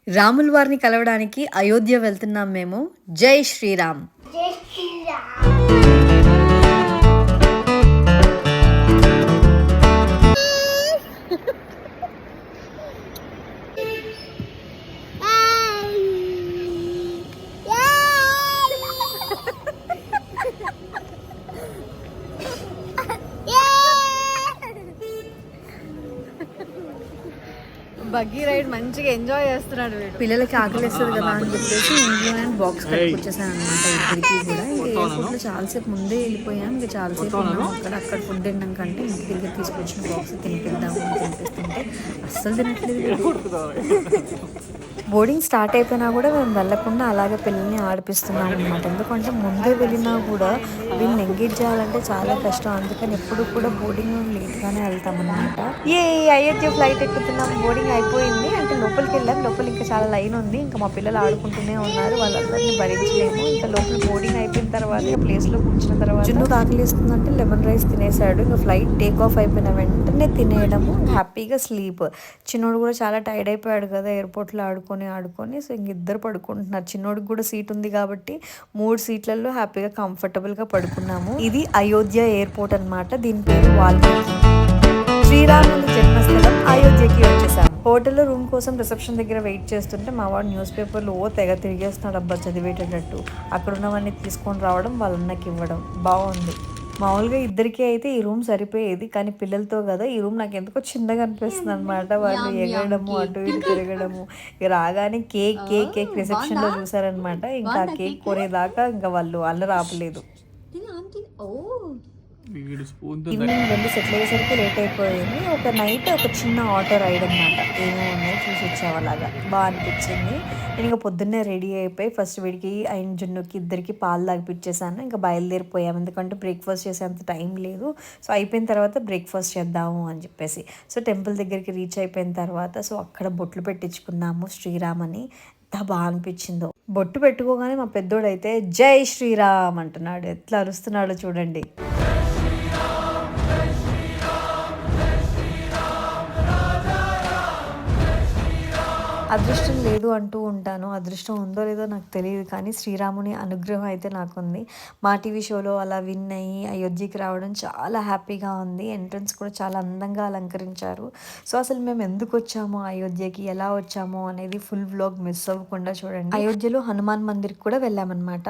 రాముల వారిని కలవడానికి అయోధ్య వెళ్తున్నాం మేము. జై శ్రీరామ్. జై శ్రీరామ్. బగ్గీ రైడ్ మంచిగా ఎంజాయ్ చేస్తున్నాడు వీడు. పిల్లలకి ఆకలిస్తుంది కదా అని చెప్పేసి ఇంట్లో నేను బాక్స్ కట్టుకొచ్చేసాను అనమాట ఇద్దరికి కూడా. ఇంకా ఎయిర్పోర్ట్లో చాలాసేపు ముందే వెళ్ళిపోయాం. ఇంకా చాలాసేపు ఉన్నాం అక్కడ ఫుడ్ తిన్నాం కంటే ఇంటి దగ్గర తీసుకొచ్చిన బాక్స్ తినిపిద్దాము అని తినిపిస్తుంటే అస్సలు తినట్లేదు. బోర్డింగ్ స్టార్ట్ అయిపోయినా కూడా మేము వెళ్ళకుండా అలాగే పిల్లల్ని ఆడిపిస్తున్నాం అనమాట. ఎందుకంటే ముందే వెళ్ళినా కూడా వీళ్ళని ఎంగేజ్ చేయాలంటే చాలా కష్టం. అందుకని ఎప్పుడు కూడా బోర్డింగ్ లేట్గానే వెళ్తాం అనమాట. అయోధ్య ఫ్లైట్ ఎక్కుతున్నాం. బోర్డింగ్ అయిపోయింది అంటే లోపలికి వెళ్ళాం. లోపల ఇంకా చాలా లైన్ ఉంది. ఇంకా మా పిల్లలు ఆడుకుంటూనే ఉన్నారు. వాళ్ళందరినీ భరించలేము. ఇంకా లోపల బోర్డింగ్ అయిపోయిన తర్వాత ప్లేస్లో కూర్చున్న తర్వాత జున్ను ఆకలిస్తుందంటే లెమన్ రైస్ తినేసాడు. ఇంకా ఫ్లైట్ టేక్ ఆఫ్ అయిపోయిన వెంటనే తినేయడము, హ్యాపీగా స్లీప్. చిన్నోడు కూడా చాలా టైర్డ్ అయిపోయాడు కదా ఎయిర్పోర్ట్లో ఆడుకొని. సో ఇంక ఇద్దరు పడుకుంటున్నారు. చిన్నోడికి కూడా సీట్ ఉంది కాబట్టి 3 సీట్లలో హ్యాపీగా కంఫర్టబుల్గా పడుకున్నాము. ఇది అయోధ్య ఎయిర్పోర్ట్ అనమాట. దీని పేరు వాల్మీకి. శ్రీరాముని జన్మస్థలం అయోధ్యకి వచ్చేసాం. హోటల్లో రూమ్ కోసం రిసెప్షన్ దగ్గర వెయిట్ చేస్తుంటే మా వాడు న్యూస్ పేపర్లు తెగ తిరిగేస్తున్నాడు అబ్బా చదివేటట్టు. అక్కడ ఉన్నవన్నీ తీసుకొని రావడం వాళ్ళన్నకి ఇవ్వడం బాగుంది. మామూలుగా ఇద్దరికీ అయితే ఈ రూమ్ సరిపోయేది, కానీ పిల్లలతో కదా ఈ రూమ్ నాకు ఎందుకో చిన్నగా అనిపిస్తుంది అనమాట. వాళ్ళు ఎగరడము, అటు ఇటు తిరగడము. ఇక రాగానే కేక్ కేక్ కేక్ రిసెప్షన్లో చూసారనమాట. ఇంకా కేక్ కొనేదాకా ఇంకా వాళ్ళు అల్లరి ఆపలేదు. ఈవినింగ్ వెళ్ళి సెటిల్ అయ్యేసరికి లేట్ అయిపోయింది. ఒక నైట్ ఒక చిన్న ఆటో రైడ్ అనమాట. ఏమో ఉన్నాయో చూసి వచ్చాము. అలాగా బాగా అనిపించింది. నేను ఇంకా పొద్దున్నే రెడీ అయిపోయి ఫస్ట్ వీడికి ఆయన జున్నుకి ఇద్దరికి పాలు తాగిపించేసాను. ఇంకా బయలుదేరిపోయాము. ఎందుకంటే బ్రేక్ఫాస్ట్ చేసేంత టైం లేదు. సో అయిపోయిన తర్వాత బ్రేక్ఫాస్ట్ చేద్దాము అని చెప్పేసి సో టెంపుల్ దగ్గరికి రీచ్ అయిపోయిన తర్వాత సో అక్కడ బొట్లు పెట్టించుకున్నాము శ్రీరామని. ఎంత బాగా అనిపించిందో. బొట్టు పెట్టుకోగానే మా పెద్దోడైతే జై శ్రీరామ్ అంటున్నాడు. ఎట్లా అరుస్తున్నాడో చూడండి. అదృష్టం లేదు అంటూ ఉంటాను. అదృష్టం ఉందో లేదో నాకు తెలియదు, కానీ శ్రీరాముని అనుగ్రహం అయితే నాకుంది. మా టీవీ షోలో అలా విన్ అయ్యి అయోధ్యకి రావడం చాలా హ్యాపీగా ఉంది. ఎంట్రన్స్ కూడా చాలా అందంగా అలంకరించారు. సో అసలు మేము ఎందుకు వచ్చాము అయోధ్యకి, ఎలా వచ్చాము అనేది ఫుల్ వ్లాగ్ మిస్ అవ్వకుండా చూడండి. అయోధ్యలో హనుమాన్ మందిర్కి కూడా వెళ్ళామన్నమాట.